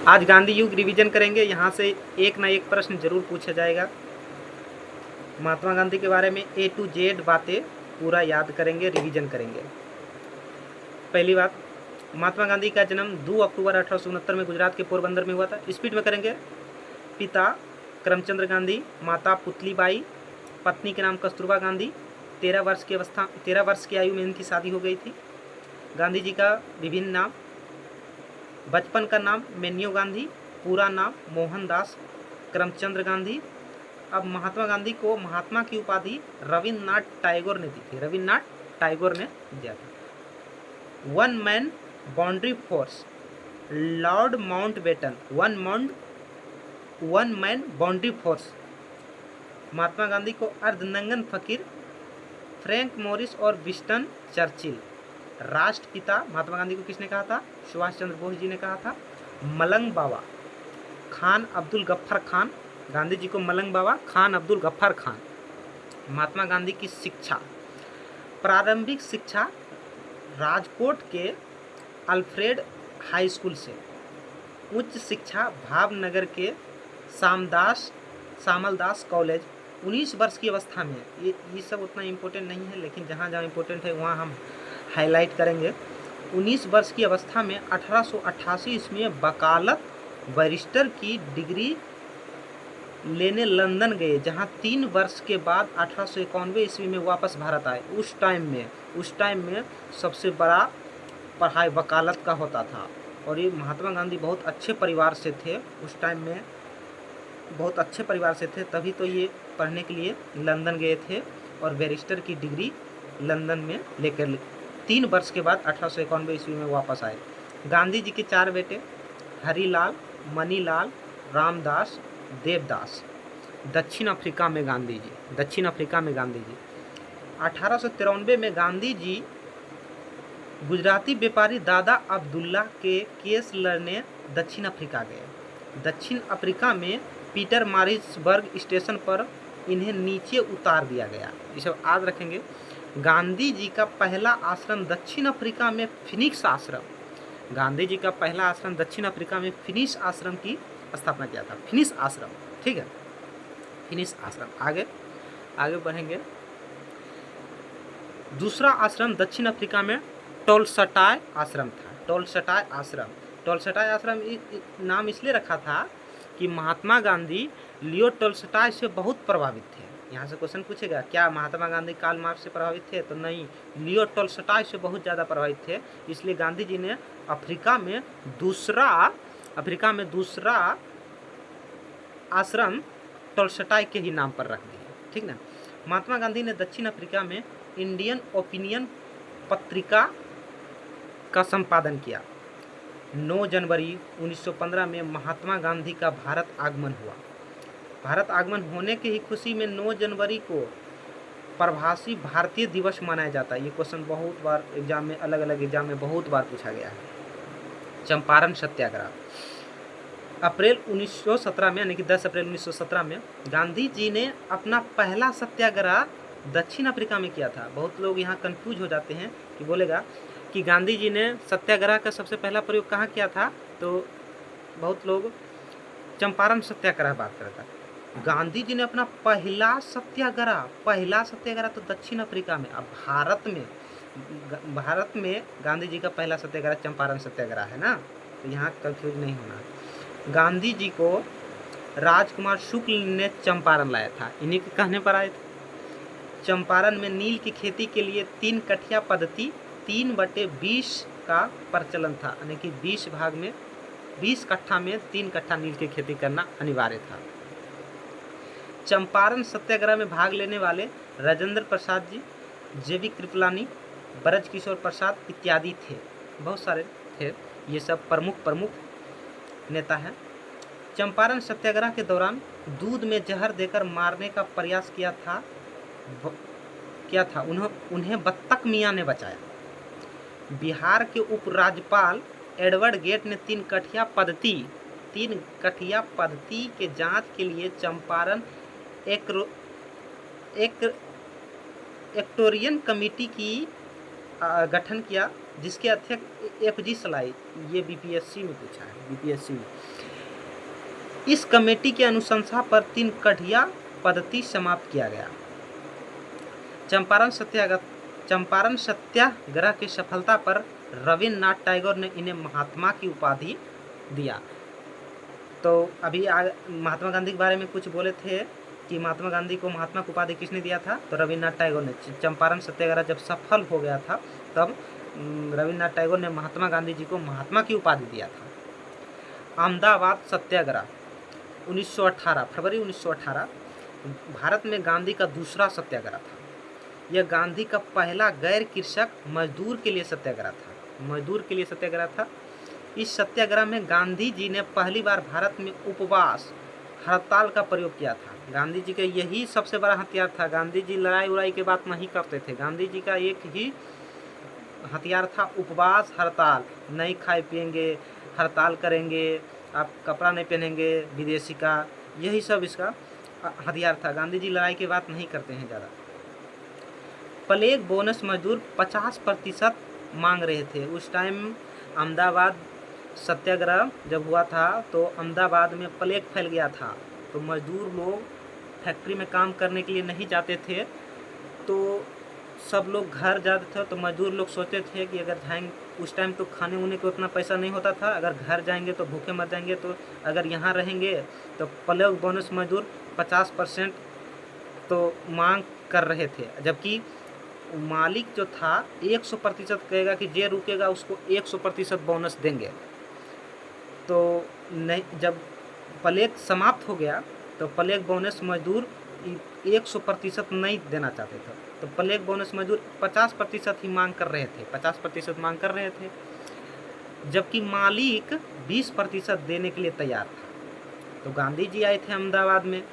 आज गांधी युग रिवीजन करेंगे, यहाँ से एक ना एक प्रश्न जरूर पूछा जाएगा। महात्मा गांधी के बारे में A to Z बातें पूरा याद करेंगे, रिवीजन करेंगे। पहली बात, महात्मा गांधी का जन्म 2 अक्टूबर 1869 में गुजरात के पोरबंदर में हुआ था। स्पीड में करेंगे। पिता करमचंद गांधी, माता पुतलीबाई, पत्नी के नाम कस्तूरबा गांधी। 13 वर्ष की आयु में इनकी शादी हो गई थी। गांधी जी का विभिन्न नाम, बचपन का नाम मेन्यू गांधी, पूरा नाम मोहनदास करमचंद गांधी। अब महात्मा गांधी को महात्मा की उपाधि रविन्द्रनाथ टैगोर ने दी थी, रविन्द्रनाथ टैगोर ने दिया था। One man boundary force, lord Mountbatten, one man boundary force. Mahatma Gandhi को अर्धनंगन फकीर फ्रैंक मोरिस और विंस्टन चर्चिल। राष्ट्रपिता महात्मा गांधी को किसने कहा था? सुभाष चंद्र बोस जी ने कहा था। मलंग बाबा खान अब्दुल गफ्फार खान, गांधी जी को मलंग बाबा खान अब्दुल गफ्फार खान। महात्मा गांधी की शिक्षा, प्रारंभिक शिक्षा राजकोट के अल्फ्रेड हाई स्कूल से, उच्च शिक्षा भावनगर के सामलदास कॉलेज। 19 वर्ष की अवस्था में, ये सब उतना इम्पोर्टेंट नहीं है, लेकिन जहाँ जहाँ इम्पोर्टेंट है वहाँ हम हाईलाइट करेंगे। 19 वर्ष की अवस्था में 1888 ईस्वी में वकालत बैरिस्टर की डिग्री लेने लंदन गए, जहाँ 3 वर्ष के बाद 1891 ईस्वी में वापस भारत आए। उस टाइम में सबसे बड़ा पढ़ाई वकालत का होता था, और ये महात्मा गांधी बहुत अच्छे परिवार से थे। उस टाइम में बहुत अच्छे परिवार से थे, तभी तो ये पढ़ने के लिए लंदन गए थे और बैरिस्टर की डिग्री लंदन में लेकर 3 वर्ष के बाद 1891 ईस्वी में वापस आए। गांधी जी के 4 बेटे हरीलाल, मनीलाल, रामदास, देवदास। दक्षिण अफ्रीका में गांधी जी 1893 में गांधी जी गुजराती व्यापारी दादा अब्दुल्ला के केस लड़ने दक्षिण अफ्रीका गए। दक्षिण अफ्रीका में पीटर मारिसबर्ग स्टेशन पर इन्हें नीचे उतार दिया गया। ये सब याद रखेंगे। गांधी जी का पहला आश्रम दक्षिण अफ्रीका में फिनिक्स आश्रम, गांधी जी का पहला आश्रम दक्षिण अफ्रीका में फिनिक्स आश्रम की स्थापना किया था। फिनिक्स आश्रम, ठीक है, फिनिक्स आश्रम। आगे बढ़ेंगे। दूसरा आश्रम दक्षिण अफ्रीका में टोल्स्टॉय आश्रम था। टोल्स्टॉय आश्रम नाम इसलिए रखा था कि महात्मा गांधी लियो टोल्स्टॉय से बहुत प्रभावित थे। यहाँ से क्वेश्चन पूछेगा, क्या महात्मा गांधी कार्ल मार्क्स से प्रभावित थे? तो नहीं, लियो टोल्स्टॉय से बहुत ज़्यादा प्रभावित थे। इसलिए गांधी जी ने अफ्रीका में दूसरा आश्रम टोल्स्टॉय के ही नाम पर रख दिया, ठीक ना। महात्मा गांधी ने दक्षिण अफ्रीका में इंडियन ओपिनियन पत्रिका का संपादन किया। 9 जनवरी 1915 में महात्मा गांधी का भारत आगमन हुआ। भारत आगमन होने की ही खुशी में 9 जनवरी को प्रवासी भारतीय दिवस मनाया जाता है। ये क्वेश्चन बहुत बार एग्जाम में, अलग अलग एग्जाम में बहुत बार पूछा गया है। चंपारण सत्याग्रह, अप्रैल 1917 में, यानी कि 10 अप्रैल 1917 में गांधी जी ने अपना पहला सत्याग्रह दक्षिण अफ्रीका में किया था। बहुत लोग यहाँ कंफ्यूज हो जाते हैं कि बोलेगा कि गांधी जी ने सत्याग्रह का सबसे पहला प्रयोग कहाँ किया था, तो बहुत लोग चंपारण सत्याग्रह बात करता है। गांधी जी ने अपना पहला सत्याग्रह तो दक्षिण अफ्रीका में। अब भारत में गांधी जी का पहला सत्याग्रह चंपारण सत्याग्रह है ना, तो यहाँ कंफ्यूज नहीं होना। गांधी जी को राजकुमार शुक्ल ने चंपारण लाया था, इन्हीं के कहने पर आए थे। चंपारण में नील की खेती के लिए 3 कठिया पद्धति 3/20 का प्रचलन था, यानी कि 20 कट्ठा में 3 कट्ठा नील की खेती करना अनिवार्य था। चंपारण सत्याग्रह में भाग लेने वाले राजेंद्र प्रसाद जी, जेबी कृपलानी, ब्रजकिशोर प्रसाद इत्यादि थे, बहुत सारे थे। ये सब प्रमुख नेता हैं। चंपारण सत्याग्रह के दौरान दूध में जहर देकर मारने का प्रयास किया था। उन्हें बत्तख मियाँ ने बचाया। बिहार के उपराज्यपाल एडवर्ड गेट ने 3 कठिया पद्धति के जांच के लिए चंपारण एक्टोरियन कमेटी की गठन किया। जिसके अध्यक्ष FG सलाई, ये बीपीएससी में पूछा है, बीपीएससी में। इस कमेटी के अनुशंसा पर 3 कठिया पद्धति समाप्त किया गया। चंपारण सत्याग्रह की सफलता पर रविन्द्रनाथ टैगोर ने इन्हें महात्मा की उपाधि दिया। तो अभी महात्मा गांधी के बारे में कुछ बोले थे कि महात्मा गांधी को महात्मा की उपाधि किसने दिया था, तो रविन्द्रनाथ टैगोर ने। चंपारण सत्याग्रह जब सफल हो गया था तब रविन्द्रनाथ टैगोर ने महात्मा गांधी जी को महात्मा की उपाधि दिया था। अहमदाबाद सत्याग्रह 1918, फरवरी 1918 भारत में गांधी का दूसरा सत्याग्रह था। यह गांधी का पहला गैर कृषक मजदूर के लिए सत्याग्रह था, मजदूर के लिए सत्याग्रह था। इस सत्याग्रह में गांधी जी ने पहली बार भारत में उपवास हड़ताल का प्रयोग किया था। गांधी जी का यही सबसे बड़ा हथियार था। गांधी जी लड़ाई उड़ाई की बात नहीं करते थे, गांधी जी का एक ही हथियार था, उपवास हड़ताल। नहीं खाए पिएंगे, हड़ताल करेंगे, आप कपड़ा नहीं पहनेंगे विदेशी का, यही सब इसका हथियार था। गांधी जी लड़ाई की बात नहीं करते हैं ज़्यादा। प्लेग बोनस मजदूर 50% मांग रहे थे। उस टाइम अहमदाबाद सत्याग्रह जब हुआ था तो अहमदाबाद में प्लेग फैल गया था, तो मजदूर लोग फैक्ट्री में काम करने के लिए नहीं जाते थे, तो सब लोग घर जाते थे। तो मजदूर लोग सोचते थे कि अगर जाएंगे, उस टाइम तो खाने उने को उतना पैसा नहीं होता था, अगर घर जाएंगे तो भूखे मर जाएंगे, तो अगर यहाँ रहेंगे तो प्लेग बोनस मजदूर 50% तो मांग कर रहे थे। जबकि मालिक जो था 100% कहेगा कि जे रुकेगा उसको 100% बोनस देंगे। तो नहीं, जब प्लेग समाप्त हो गया तो प्लेग बोनस मजदूर 100% नहीं देना चाहते थे, तो प्लेग बोनस मजदूर 50% ही मांग कर रहे थे, 50% मांग कर रहे थे, जबकि मालिक 20% देने के लिए तैयार था। तो गांधी जी आए थे अहमदाबाद में,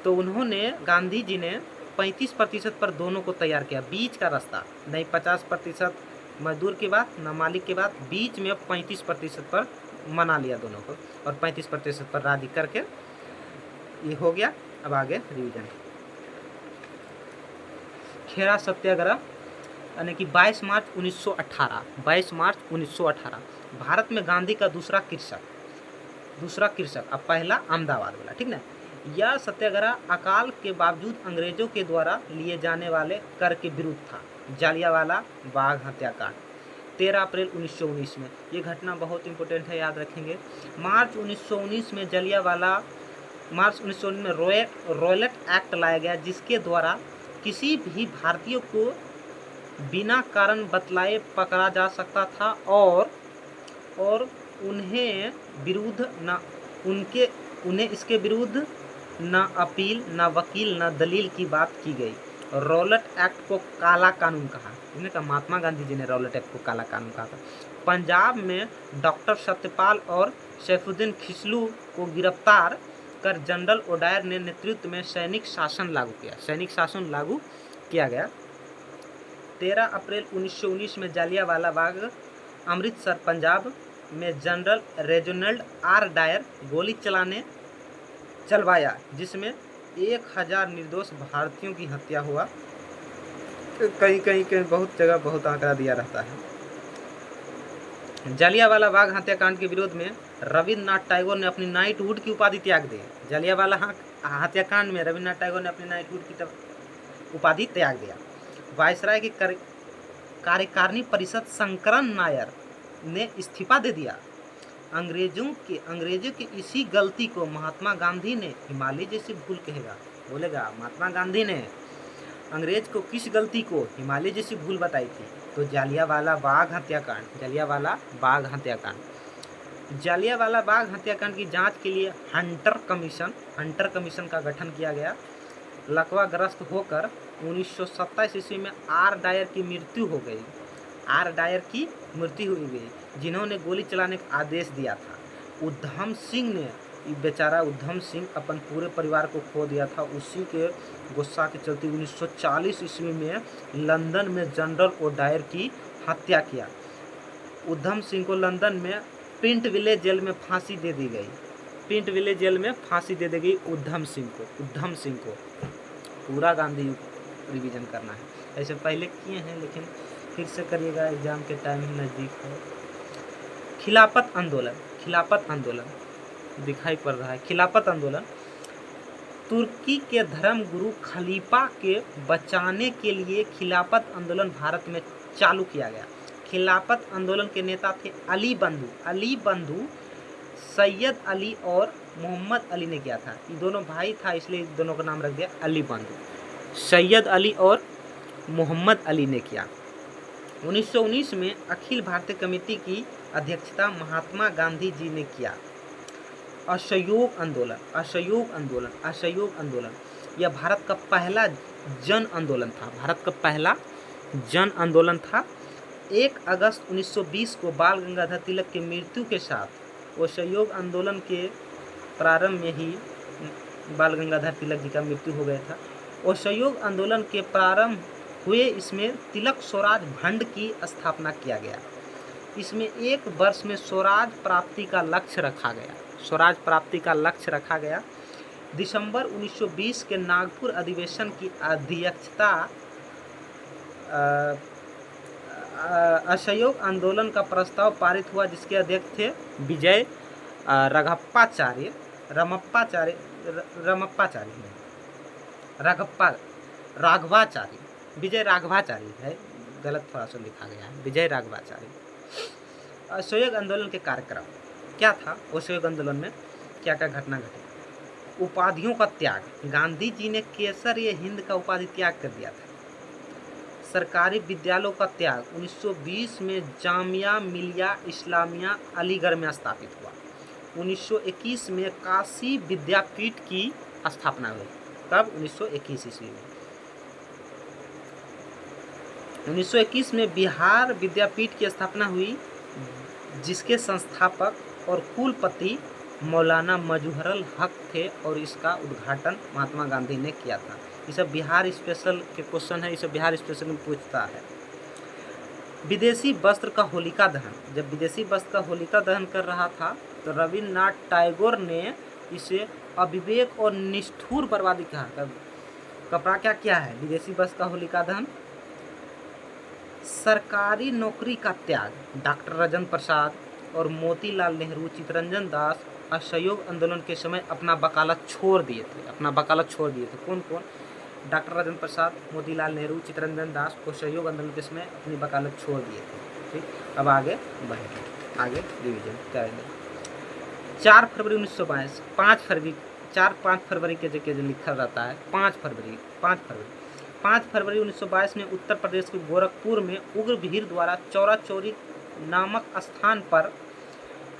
तो उन्होंने, गांधी जी ने 35% पर दोनों को तैयार किया, बीच का रास्ता नहीं, 50% मजदूर की बात ना मालिक की बात, बीच में 35% पर मना लिया दोनों को, और 35% पर राजी करके ये हो गया। अब आगे रिवीजन। खेड़ा सत्याग्रह यानी कि 22 मार्च 1918, 22 मार्च 1918 भारत में गांधी का दूसरा कृषक, अब पहला अहमदाबाद वाला, ठीक ना। यह सत्याग्रह अकाल के बावजूद अंग्रेजों के द्वारा लिए जाने वाले कर के विरुद्ध था। जालियांवाला बाग हत्याकांड 13 अप्रैल 1919 में, ये घटना बहुत इंपॉर्टेंट है, याद रखेंगे। मार्च 1919 में मार्च 1919 में रॉयलेट एक्ट लाया गया, जिसके द्वारा किसी भी भारतीय को बिना कारण बतलाए पकड़ा जा सकता था और उन्हें इसके विरुद्ध न अपील, न वकील, न दलील की बात की गई। रॉयलेट एक्ट को काला कानून कहा, इन्हें कहा, महात्मा गांधी जी ने रॉयलेट एक्ट को काला कानून कहा था। पंजाब में डॉक्टर सत्यपाल और सैफुद्दीन खिसलू को गिरफ्तार कर जनरल ओडायर ने नेतृत्व में सैनिक शासन लागू किया गया। 13 अप्रैल 1919 में जालियांवाला बाग, अमृतसर, पंजाब में जनरल रेजिनाल्ड आर डायर गोली चलवाया, जिसमें 1000 निर्दोष भारतीयों की हत्या हुआ। कहीं बहुत जगह बहुत आंकड़ा दिया रहता है। जालियांवाला बाग हत्याकांड के विरोध में रविन्द्रनाथ टैगोर ने अपनी नाइटहुड की उपाधि त्याग दी। जालियांवाला हत्याकांड में रविन्द्रनाथ टैगोर ने अपनी नाइटहुड की उपाधि त्याग दिया। वायसराय की कार्यकारिणी परिषद शंकरन नायर ने इस्तीफा दे दिया। अंग्रेजों की इसी गलती को महात्मा गांधी ने हिमालय जैसी भूल बोलेगा। महात्मा गांधी ने अंग्रेज को किस गलती को हिमालय जैसी भूल बताई थी, तो जालियांवाला बाग हत्याकांड। जालियांवाला बाग हत्याकांड की जांच के लिए हंटर कमीशन का गठन किया गया। लकवाग्रस्त होकर 1927 ईस्वी में आर डायर की मृत्यु हो गई, जिन्होंने गोली चलाने का आदेश दिया था। उधम सिंह अपन पूरे परिवार को खो दिया था। उसी के गुस्सा के चलते 1940 ईस्वी में लंदन में जनरल ओडायर की हत्या किया। उधम सिंह को लंदन में पिंटविले जेल में फांसी दे दी गई। उधम सिंह को पूरा गांधी रिवीजन करना है, ऐसे पहले किए हैं लेकिन फिर से करिएगा, एग्जाम के टाइम ही नज़दीक है। खिलाफत आंदोलन, खिलाफत आंदोलन दिखाई पड़ रहा है। खिलाफत आंदोलन तुर्की के धर्म गुरु खलीफा के बचाने के लिए खिलाफत आंदोलन भारत में चालू किया गया। खिलाफत आंदोलन के नेता थे अली बंधु सैयद अली और मोहम्मद अली ने किया था। ये दोनों भाई था, इसलिए दोनों का नाम रख दिया अली बंधु। सैयद अली और मोहम्मद अली ने किया। 1919 में अखिल भारतीय कमेटी की अध्यक्षता महात्मा गांधी जी ने किया। असहयोग आंदोलन, असहयोग आंदोलन, असहयोग आंदोलन यह भारत का पहला जन आंदोलन था। भारत का पहला जन आंदोलन था। 1 अगस्त 1920 को बाल गंगाधर तिलक की मृत्यु के साथ असहयोग आंदोलन के प्रारंभ में ही बाल गंगाधर तिलक जी का मृत्यु हो गया था। असहयोग आंदोलन के प्रारंभ हुए इसमें तिलक स्वराज भंड की स्थापना किया गया। इसमें 1 वर्ष में स्वराज प्राप्ति का लक्ष्य रखा गया। स्वराज प्राप्ति का लक्ष्य रखा गया। दिसंबर 1920 के नागपुर अधिवेशन की अध्यक्षता असहयोग आंदोलन का प्रस्ताव पारित हुआ, जिसके अध्यक्ष थे विजय राघवाचार्य विजय राघवाचार्य है, गलत थोड़ा सा लिखा गया है, विजय राघवाचार्य। असहयोग आंदोलन के कार्यक्रम क्या था? असहयोग आंदोलन में क्या क्या घटना घटी? उपाधियों का त्याग, गांधी जी ने केसर-ए-हिंद का उपाधि त्याग कर दिया था। सरकारी विद्यालयों का त्याग 1920 में जामिया मिलिया इस्लामिया अलीगढ़ में स्थापित हुआ। 1921 में काशी विद्यापीठ की स्थापना हुई। कब? 1921 ईस्वी में। 1921 में बिहार विद्यापीठ की स्थापना हुई, जिसके संस्थापक और कुलपति मौलाना मजहरुल हक थे और इसका उद्घाटन महात्मा गांधी ने किया था। ये सब बिहार स्पेशल के क्वेश्चन है, ये सब बिहार स्पेशल में पूछता है। विदेशी वस्त्र का होलिका दहन, जब विदेशी वस्त्र का होलिका दहन कर रहा था तो रविन्द्रनाथ टैगोर ने इसे अविवेक और निष्ठुर बर्बादी कहा। कपड़ा क्या किया है? विदेशी वस्त्र का होलिका दहन। सरकारी नौकरी का त्याग, डॉक्टर राजेंद्र प्रसाद और मोतीलाल नेहरू, चित्तरंजन दास असहयोग आंदोलन के समय अपना वकालत छोड़ दिए थे। कौन कौन? डॉक्टर राजेंद्र प्रसाद, मोतीलाल नेहरू, चित्तरंजन दास असहयोग आंदोलन के समय अपनी वकालत छोड़ दिए थे। ठीक, अब आगे बढ़ेंगे, आगे रिवीजन करेंगे। 4 फरवरी 1922, 5 फरवरी के जगह लिखा रहता है 5 फरवरी 1922 में उत्तर प्रदेश के गोरखपुर में उग्र भीड़ द्वारा चौरा चौरी नामक स्थान पर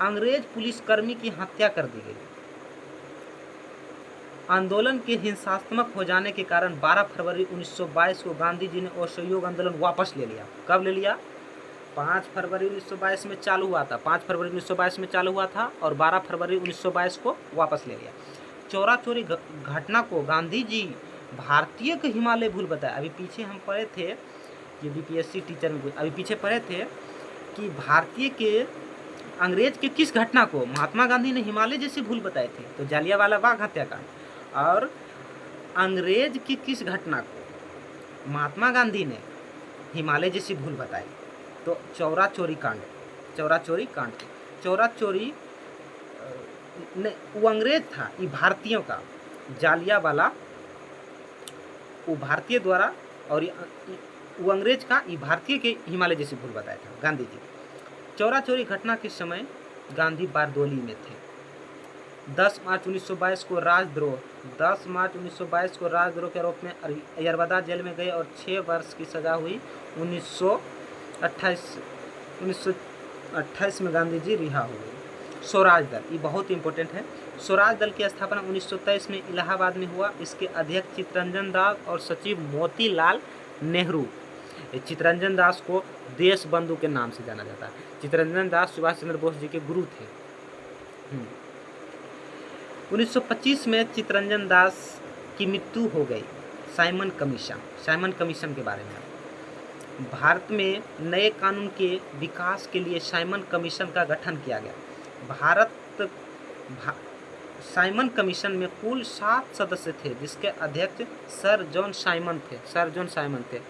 अंग्रेज पुलिसकर्मी की हत्या कर दी गई। आंदोलन के हिंसात्मक हो जाने के कारण 12 फरवरी 1922 को गांधी जी ने असहयोग आंदोलन वापस ले लिया। कब ले लिया? 5 फरवरी 1922 में चालू हुआ था। 5 फरवरी 1922 में चालू हुआ था और 12 फरवरी 1922 को वापस ले लिया। चौरा चौरी घटना को गांधी जी भारतीय के हिमालय भूल बताया। अभी पीछे हम पढ़े थे, ये बीपीएससी टीचर में अभी पीछे पढ़े थे कि भारतीय के अंग्रेज के किस घटना को महात्मा गांधी ने हिमालय जैसी भूल बताए थे, तो जालियांवाला बाग हत्याकांड। और अंग्रेज की किस घटना को महात्मा गांधी ने हिमालय जैसी भूल बताई, तो चौरा चौरी कांड। चौरा चौरी वो अंग्रेज था, ये भारतीयों का, जालियांवाला वो भारतीय द्वारा, और वो अंग्रेज का, ये भारतीय के हिमालय जैसी भूल बताया था गांधी जी। चौरा चौरी घटना के समय गांधी बारदोली में थे। 10 मार्च 1922 को राजद्रोह के आरोप में यरवदा जेल में गए और 6 वर्ष की सजा हुई। 1928 में गांधी जी रिहा हो गए। स्वराज दल, ये बहुत इंपॉर्टेंट है। स्वराज दल की स्थापना 1923 में इलाहाबाद में हुआ। इसके अध्यक्ष चित्तरंजन दास और सचिव मोतीलाल नेहरू। चित्तरंजन दास को देश बंधु के नाम से जाना जाता है। चित्तरंजन दास सुभाष चंद्र बोस जी के गुरु थे। 1925 में चित्तरंजन दास की मृत्यु हो गई। साइमन कमीशन के बारे में, भारत में नए कानून के विकास के लिए साइमन कमीशन का गठन किया गया। साइमन कमीशन में कुल 7 सदस्य थे, जिसके अध्यक्ष सर जॉन साइमन थे।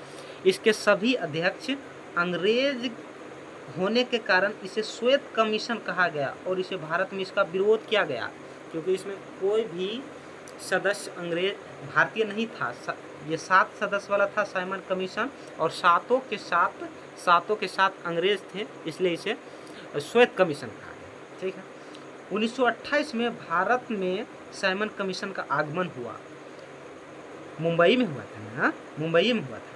इसके सभी अध्यक्ष अंग्रेज होने के कारण इसे श्वेत कमीशन कहा गया और इसे भारत में इसका विरोध किया गया, क्योंकि इसमें कोई भी सदस्य अंग्रेज भारतीय नहीं था। ये 7 सदस्य वाला था साइमन कमीशन, और सातों के साथ अंग्रेज थे, इसलिए इसे श्वेत कमीशन कहा गया। ठीक है। 1928 में भारत में साइमन कमीशन का आगमन हुआ। मुंबई में हुआ था ना, मुंबई में हुआ था।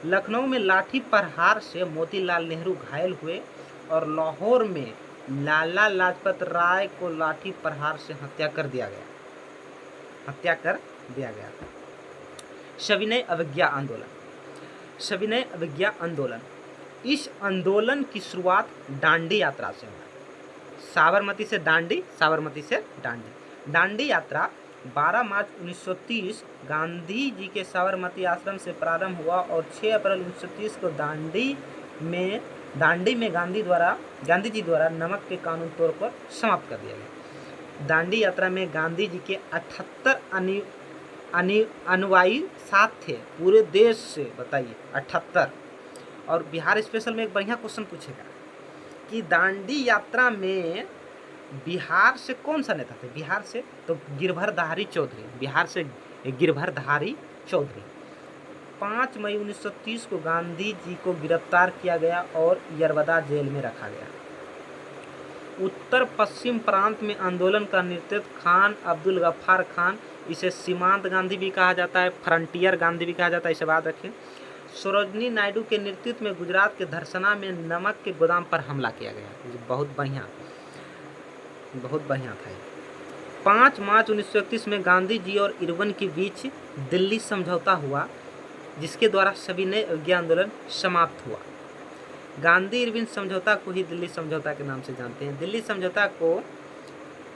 लखनऊ में लाठी प्रहार से मोतीलाल नेहरू घायल हुए और लाहौर में लाला लाजपत राय को लाठी प्रहार से हत्या कर दिया गया। सविनय अवज्ञा आंदोलन, इस आंदोलन की शुरुआत दांडी यात्रा से हुआ। साबरमती से दांडी यात्रा 12 मार्च 1930 गांधी जी के साबरमती आश्रम से प्रारंभ हुआ और 6 अप्रैल 1930 को दांडी में गांधी जी द्वारा नमक के कानून तोड़कर समाप्त कर दिया गया। दांडी यात्रा में गांधी जी के 78 अनुयायी साथ थे पूरे देश से, बताइए 78। और बिहार स्पेशल में एक बढ़िया क्वेश्चन पूछेगा कि दांडी यात्रा में बिहार से कौन सा नेता थे? बिहार से तो गिरधरधारी चौधरी। 5 मई 1930 को गांधी जी को गिरफ्तार किया गया और यरवदा जेल में रखा गया। उत्तर पश्चिम प्रांत में आंदोलन का नेतृत्व खान अब्दुल गफ्फार खान, इसे सीमांत गांधी भी कहा जाता है, फ्रंटियर गांधी भी कहा जाता है, इसे याद रखें। सरोजनी नायडू के नेतृत्व में गुजरात के धरसना में नमक के गोदाम पर हमला किया गया। बहुत बढ़िया था। 5 मार्च 1931 में गांधी जी और इरविन के बीच दिल्ली समझौता हुआ, जिसके द्वारा सविनय अवज्ञा आंदोलन समाप्त हुआ। गांधी इरविन समझौता को ही दिल्ली समझौता के नाम से जानते हैं। दिल्ली समझौता को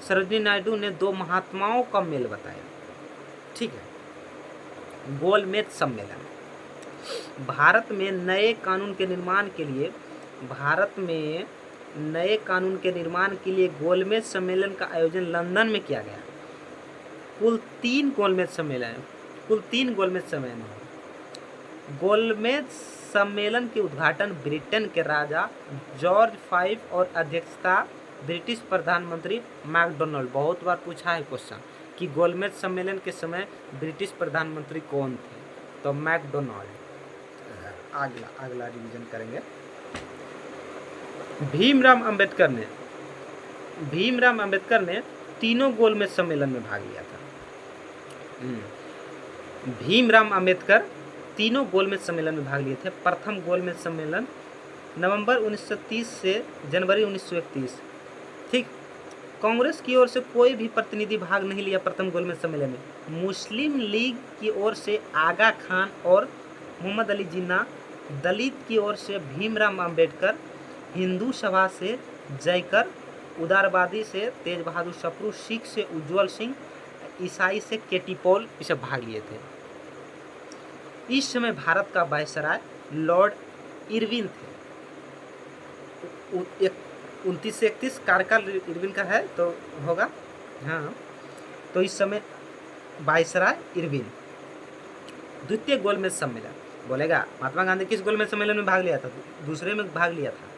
सरोजनी नायडू ने 2 महात्माओं का मेल बताया। ठीक है। गोलमेज सम्मेलन, भारत में नए कानून के निर्माण के लिए गोलमेज सम्मेलन का आयोजन लंदन में किया गया। कुल 3 गोलमेज सम्मेलन गोलमेज सम्मेलन के उद्घाटन ब्रिटेन के राजा जॉर्ज V और अध्यक्षता ब्रिटिश प्रधानमंत्री मैकडोनाल्ड। बहुत बार पूछा है क्वेश्चन कि गोलमेज सम्मेलन के समय ब्रिटिश प्रधानमंत्री कौन थे? तो मैकडोनाल्ड। अगला रिवीजन करेंगे। भीमराव अंबेडकर ने तीनों गोलमेज सम्मेलन में भाग लिया था। भीमराव अंबेडकर तीनों गोलमेज सम्मेलन में भाग लिए थे। प्रथम गोलमेज सम्मेलन नवंबर 1930 से जनवरी 1931। ठीक। कांग्रेस की ओर से कोई भी प्रतिनिधि भाग नहीं लिया प्रथम गोलमेज सम्मेलन में। मुस्लिम लीग की ओर से आगा खान और मोहम्मद अली जिन्ना, दलित की ओर से भीमराव अंबेडकर, हिंदू सभा से जयकर, उदारवादी से तेज बहादुर सप्रू, सिख से उज्जवल सिंह, ईसाई से केटी पॉल, इसे भाग लिए थे। इस समय भारत का वायसराय लॉर्ड इरविन थे। 29 से 31 कार्यकाल इरविन का है तो होगा। हाँ, तो इस समय वायसराय इरविन। द्वितीय गोलमेज सम्मेलन बोलेगा महात्मा गांधी किस गोलमेज सम्मेलन में भाग लिया था? दूसरे में भाग लिया था।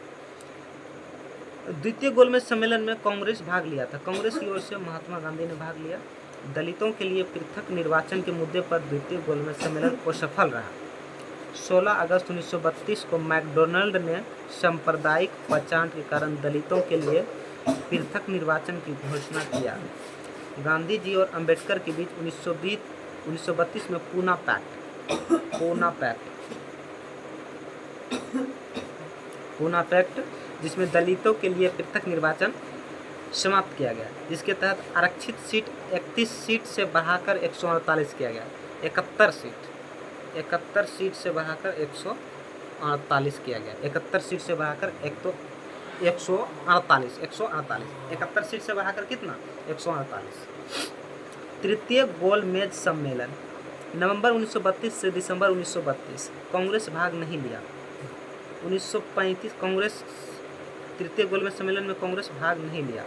द्वितीय गोलमेज सम्मेलन में कांग्रेस भाग लिया था। कांग्रेस की ओर से महात्मा गांधी ने भाग लिया। दलितों के लिए पृथक निर्वाचन के मुद्दे पर द्वितीय गोलमेज सम्मेलन असफल रहा। 16 अगस्त 1932 को मैकडोनाल्ड ने सांप्रदायिक पहचान के कारण दलितों के लिए पृथक निर्वाचन की घोषणा किया। गांधी जी और अंबेडकर के बीच 1932 में पूना पैक्ट, जिसमें दलितों के लिए पृथक निर्वाचन समाप्त किया गया, जिसके तहत आरक्षित सीट 31 सीट से बढ़ाकर 148 किया गया। 71 सीट से बढ़ाकर 148 किया गया। 71 सीट से बढ़ाकर 148 71 सीट से बढ़ाकर कितना? 148। तृतीय गोलमेज सम्मेलन नवंबर 1932 से दिसंबर 1932। कांग्रेस भाग नहीं लिया। 1935 कांग्रेस तृतीय गोलमेज सम्मेलन में कांग्रेस भाग नहीं लिया।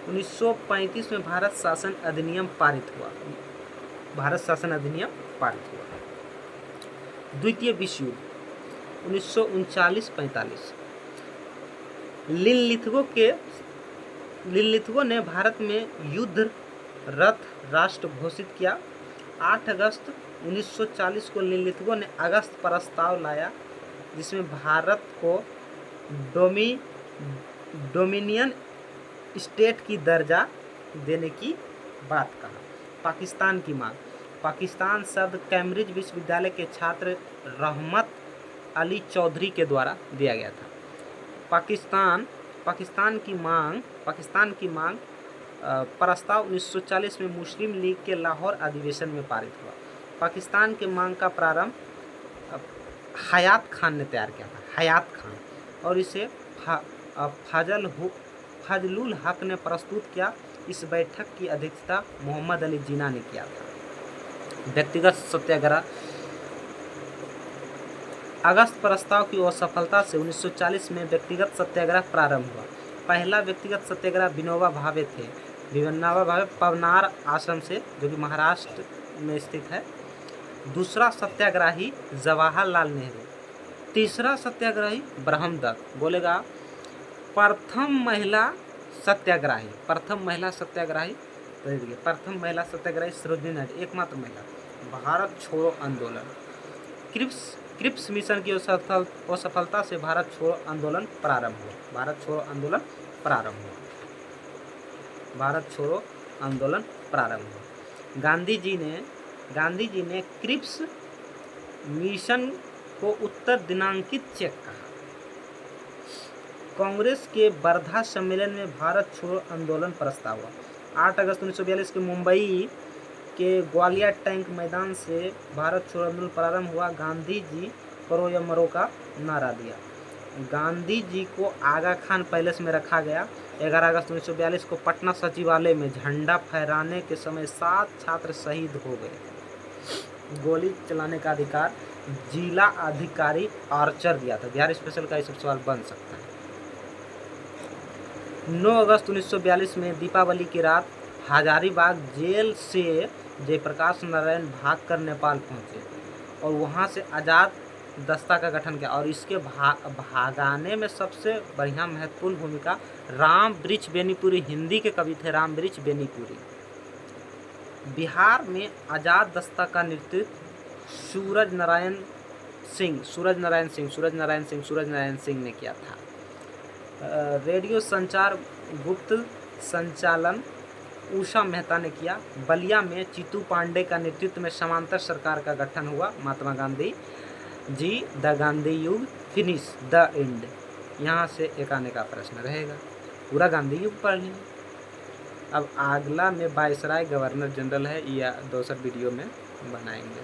1935 में भारत शासन अधिनियम पारित हुआ। द्वितीय विश्व युद्ध 1939-45। लिनलिथगो ने भारत में युद्ध रत राष्ट्र घोषित किया। 8 अगस्त 1940 को लिनलिथगो ने अगस्त प्रस्ताव लाया, जिसमें भारत को डोमिनियन स्टेट की दर्जा देने की बात कहा। पाकिस्तान की मांग। पाकिस्तान शब्द कैम्ब्रिज विश्वविद्यालय के छात्र रहमत अली चौधरी के द्वारा दिया गया था। पाकिस्तान की मांग प्रस्ताव 1940 में मुस्लिम लीग के लाहौर अधिवेशन में पारित हुआ। पाकिस्तान के मांग का प्रारंभ हयात खान ने तैयार किया था, हयात खान, और इसे फजलुल हक ने प्रस्तुत किया। इस बैठक की अध्यक्षता मोहम्मद अली जिन्ना ने किया था। व्यक्तिगत सत्याग्रह। अगस्त प्रस्ताव की असफलता से 1940 में व्यक्तिगत सत्याग्रह प्रारंभ हुआ। पहला व्यक्तिगत सत्याग्रह विनोबा भावे थे। विनोबा भावे पवनार आश्रम से, जो कि महाराष्ट्र में स्थित है। दूसरा सत्याग्रही जवाहरलाल नेहरू। तीसरा सत्याग्रही ब्रह्मदत्त। बोलेगा प्रथम महिला सत्याग्रही सरोजिनी नायडू, एकमात्र महिला। भारत छोड़ो आंदोलन। क्रिप्स मिशन की असफलता से भारत छोड़ो आंदोलन प्रारंभ हुआ। गांधी जी ने क्रिप्स मिशन को उत्तर दिनांकित चेक कहा। कांग्रेस के वर्धा सम्मेलन में भारत छोड़ो आंदोलन प्रस्ताव हुआ। 8 अगस्त 1942 के मुंबई के ग्वालियर टैंक मैदान से भारत छोड़ो आंदोलन प्रारंभ हुआ। गांधी जी करो या मरो का नारा दिया। गांधी जी को आगा खान पैलेस में रखा गया। 11 अगस्त 1942 को पटना सचिवालय में झंडा फहराने के समय 7 छात्र शहीद हो गए। गोली चलाने का अधिकार जिला अधिकारी आर्चर दिया था। बिहार स्पेशल का ये सब सवाल बन सकता है। 9 अगस्त 1942 में दीपावली की रात हजारीबाग जेल से जयप्रकाश नारायण भागकर नेपाल पहुंचे और वहां से आज़ाद दस्ता का गठन किया। और इसके भागाने में सबसे बढ़िया महत्वपूर्ण भूमिका राम वृक्ष बेनीपुरी, हिंदी के कवि थे राम वृक्ष बेनीपुरी। बिहार में आज़ाद दस्ता का नेतृत्व सूरज नारायण सिंह ने किया था। रेडियो संचार गुप्त संचालन उषा मेहता ने किया। बलिया में चित्तू पांडे का नेतृत्व में समांतर सरकार का गठन हुआ। महात्मा गांधी जी द गांधी युग फिनिश द एंड, यहाँ से एक आने का प्रश्न रहेगा। पूरा गांधी युग पढ़ लेंगे। अब अगला में वायसराय गवर्नर जनरल है, या दूसरा वीडियो में बनाएंगे।